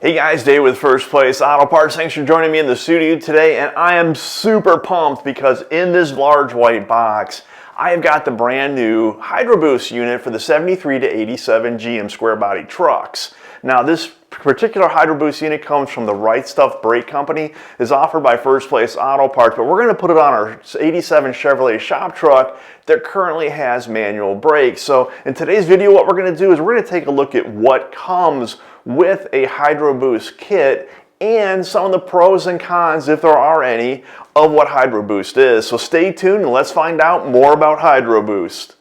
Hey guys, Dave with First Place Auto Parts. Thanks for joining me in the studio today, and I am super pumped because in this large white box, I have got the brand new Hydro Boost unit for the 73 to 87 GM square body trucks. Now this particular Hydro Boost unit comes from the Right Stuff Brake Company, is offered by First Place Auto Parts, but we're going to put it on our 87 Chevrolet shop truck that currently has manual brakes. So in today's video, what we're going to do is we're going to take a look at what comes with a Hydro Boost kit and some of the pros and cons, if there are any, of what Hydro Boost is. So stay tuned and let's find out more about Hydro Boost.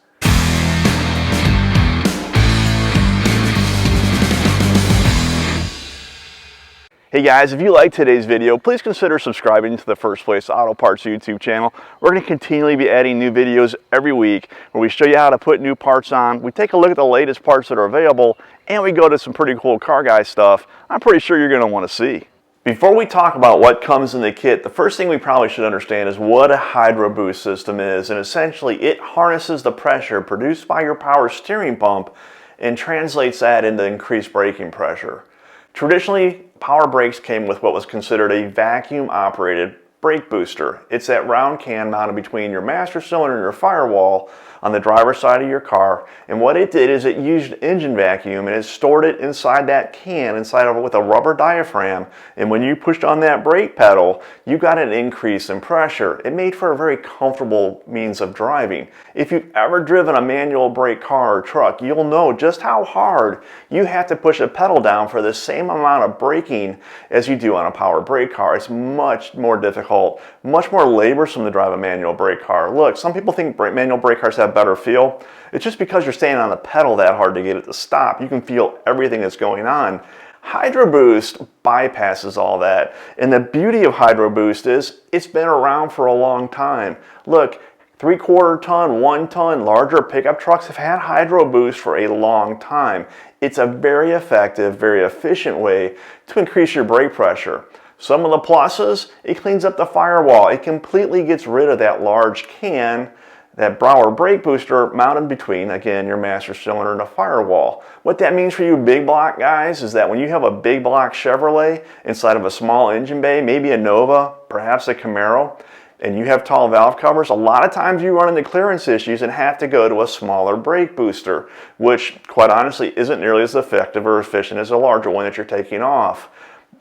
Hey guys, if you like today's video, please consider subscribing to the First Place Auto Parts YouTube channel. We're going to continually be adding new videos every week where we show you how to put new parts on, we take a look at the latest parts that are available, and we go to some pretty cool car guy stuff I'm pretty sure you're going to want to see. Before we talk about what comes in the kit, the first thing we probably should understand is what a Hydro Boost system is, and essentially it harnesses the pressure produced by your power steering pump and translates that into increased braking pressure. Traditionally, power brakes came with what was considered a vacuum-operated brake booster. It's that round can mounted between your master cylinder and your firewall on the driver's side of your car, and what it did is it used engine vacuum and it stored it inside that can, inside of it with a rubber diaphragm, and when you pushed on that brake pedal, you got an increase in pressure. It made for a very comfortable means of driving. If you've ever driven a manual brake car or truck, you'll know just how hard you have to push a pedal down for the same amount of braking as you do on a power brake car. It's much more difficult, much more laborsome to drive a manual brake car. Look, some people think manual brake cars have better feel. It's just because you're standing on the pedal that hard to get it to stop. You can feel everything that's going on. Hydro Boost bypasses all that. And the beauty of Hydro Boost is it's been around for a long time. Look, 3/4 ton, 1 ton, larger pickup trucks have had Hydro Boost for a long time. It's a very effective, very efficient way to increase your brake pressure. Some of the pluses, it cleans up the firewall. It completely gets rid of that large can, that Brower brake booster mounted between, again, your master cylinder and a firewall. What that means for you big block guys is that when you have a big block Chevrolet inside of a small engine bay, maybe a Nova, perhaps a Camaro, and you have tall valve covers, a lot of times you run into clearance issues and have to go to a smaller brake booster, which quite honestly isn't nearly as effective or efficient as a larger one that you're taking off.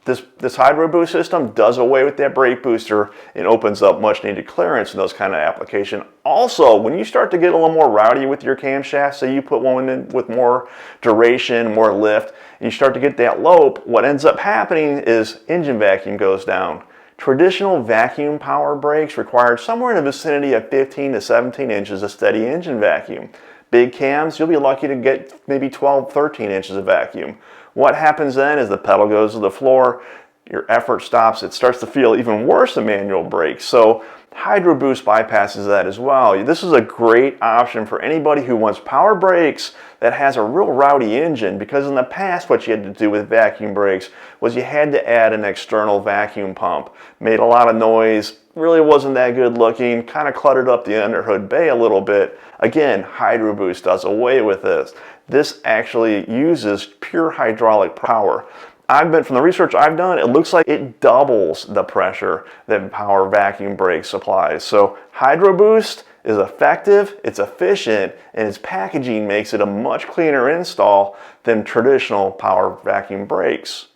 This Hydro Boost system does away with that brake booster and opens up much needed clearance in those kind of applications. Also, when you start to get a little more rowdy with your camshaft, say you put one in with more duration, more lift, and you start to get that lope, what ends up happening is engine vacuum goes down. Traditional vacuum power brakes required somewhere in the vicinity of 15 to 17 inches of steady engine vacuum. Big cams, you'll be lucky to get maybe 12, 13 inches of vacuum. What happens then is the pedal goes to the floor, your effort stops, it starts to feel even worse than manual brakes. So Hydro Boost bypasses that as well. This is a great option for anybody who wants power brakes that has a real rowdy engine, because in the past what you had to do with vacuum brakes was you had to add an external vacuum pump. Made a lot of noise, really wasn't that good looking, kind of cluttered up the underhood bay a little bit. Again, Hydro Boost does away with this. This actually uses pure hydraulic power. From the research I've done, it looks like it doubles the pressure that power vacuum brakes supplies. So Hydro Boost is effective, it's efficient, and its packaging makes it a much cleaner install than traditional power vacuum brakes.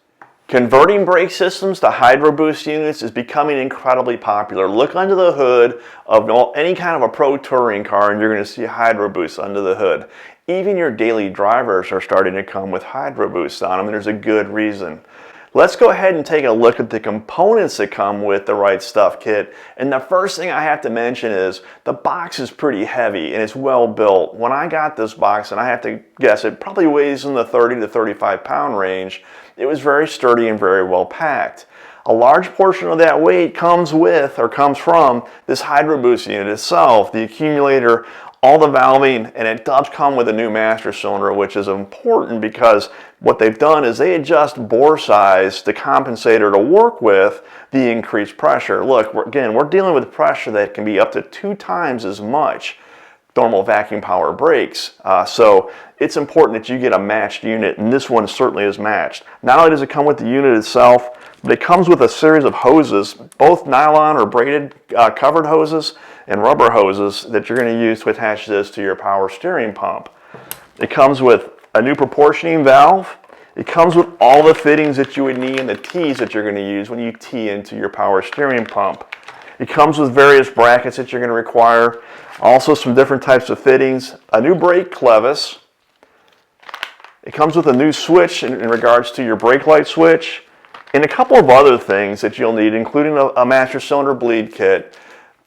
Converting brake systems to Hydro Boost units is becoming incredibly popular. Look under the hood of any kind of a pro touring car and you're going to see Hydro Boost under the hood. Even your daily drivers are starting to come with Hydro Boost on them, and there's a good reason. Let's go ahead and take a look at the components that come with the Right Stuff kit. And the first thing I have to mention is the box is pretty heavy and it's well built. When I got this box, and I have to guess it probably weighs in the 30 to 35 pound range, it was very sturdy and very well packed. A large portion of that weight comes from this Hydro Boost unit itself, the accumulator, all the valving, and it does come with a new master cylinder, which is important because what they've done is they adjust bore size to compensate or to work with the increased pressure. Look, we're dealing with pressure that can be up to 2 times as much. normal vacuum power brakes. So it's important that you get a matched unit, and this one certainly is matched. Not only does it come with the unit itself, but it comes with a series of hoses, both nylon or braided covered hoses and rubber hoses that you're going to use to attach this to your power steering pump. It comes with a new proportioning valve. It comes with all the fittings that you would need and the T's that you're going to use when you tee into your power steering pump. It comes with various brackets that you're going to require, also some different types of fittings, a new brake clevis. It comes with a new switch in regards to your brake light switch, and a couple of other things that you'll need, including a master cylinder bleed kit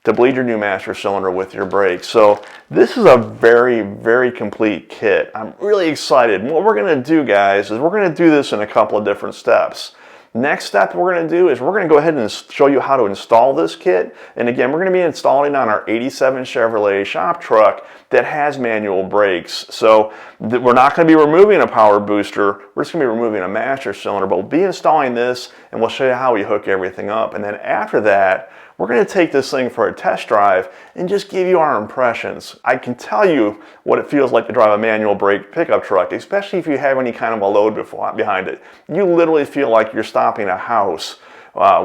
to bleed your new master cylinder with your brakes. So this is a very, very complete kit. I'm really excited. And what we're going to do, guys, is we're going to do this in a couple of different steps. Next step we're going to do is we're going to go ahead and show you how to install this kit. And again, we're going to be installing on our 87 Chevrolet shop truck that has manual brakes. So we're not going to be removing a power booster. We're just going to be removing a master cylinder, but we'll be installing this and we'll show you how we hook everything up. And then after that, we're going to take this thing for a test drive and just give you our impressions. I can tell you what it feels like to drive a manual brake pickup truck, especially if you have any kind of a load behind it. You literally feel like you're stopping a house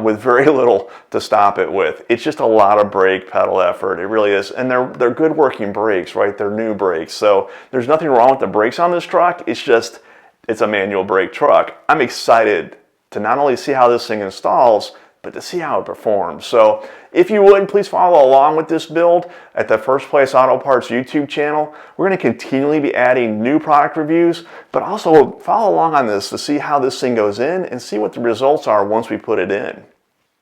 with very little to stop it with. It's just a lot of brake pedal effort. It really is. And they're good working brakes, right? They're new brakes. So there's nothing wrong with the brakes on this truck. It's a manual brake truck. I'm excited to not only see how this thing installs, but to see how it performs. So if you would, please follow along with this build at the First Place Auto Parts YouTube channel. We're going to continually be adding new product reviews, but also follow along on this to see how this thing goes in and see what the results are once we put it in.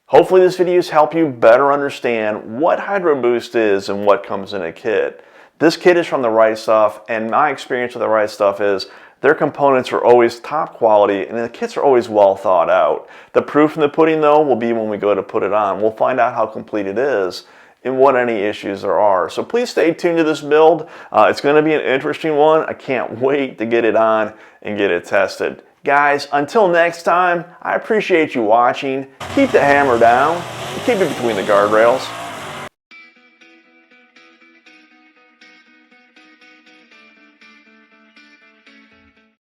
Hopefully this video has helped you better understand what Hydro Boost is and what comes in a kit. This kit is from The Right Stuff, and my experience with The Right Stuff is their components are always top quality and the kits are always well thought out. The proof in the pudding, though, will be when we go to put it on. We'll find out how complete it is and what any issues there are. So please stay tuned to this build. It's going to be an interesting one. I can't wait to get it on and get it tested. Guys, until next time, I appreciate you watching. Keep the hammer down and keep it between the guardrails.